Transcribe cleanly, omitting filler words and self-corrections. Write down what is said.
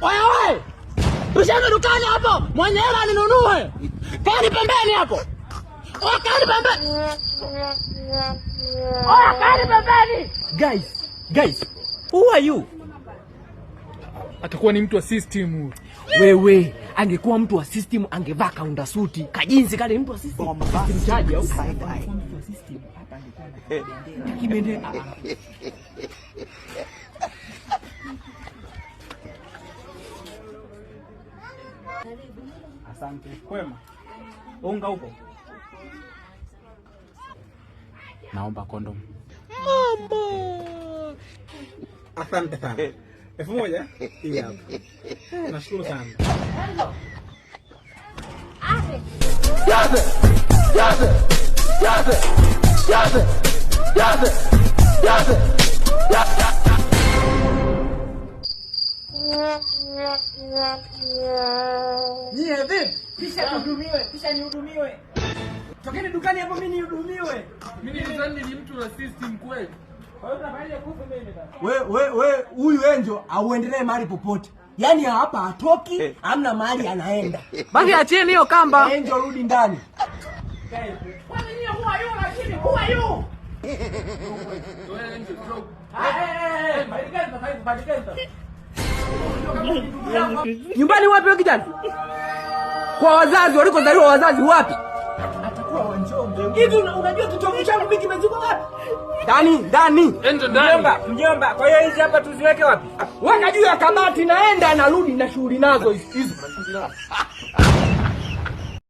Oya wewe. Pishana dukani hapo. Mwenye hela aninunue. Kani pembeni hapo. Oya kani pembeni. Oya kani pembeni. Guys, who are you? Atakuwa ni mtu wa system. Wewe, angekuwa mtu wa system angevaa kaunda suti. Kajinsi kale mtu wa system. Mchaji au mtu wa system hapa angekuwa kibende. Asante. Kwema. Unga upo? Naomba kondom. Mama. Asante sana. 1000? Hii hapa. Nashukuru sana. Yeye vipi? Kisha nihudumiwe. Tokeni dukani hapo mimi nihudumiwe. Mimi nadhani ni mtu wa system kweli. Wewe huyu Enjo auendelee mahali popote. Yaani hapa hatoki, hamna mahali anaenda. Basi achieni hiyo kamba. Enjo rudi ndani. Kwani nyinyi huwa yu lakini huwa yu. Nyumbani wapi wewe kijana? Kwa wazazi walikozaliwa wazazi wapi? Atakuwa Wanjombe. Hivi unajua kitovu changu mimi kimezikwa wapi? Ndani. Endo ndani. Mjomba, kwa hiyo hizi hapa tuziweke wapi? Weka juu ya kabati, naenda narudi na shughuli nazo hizo.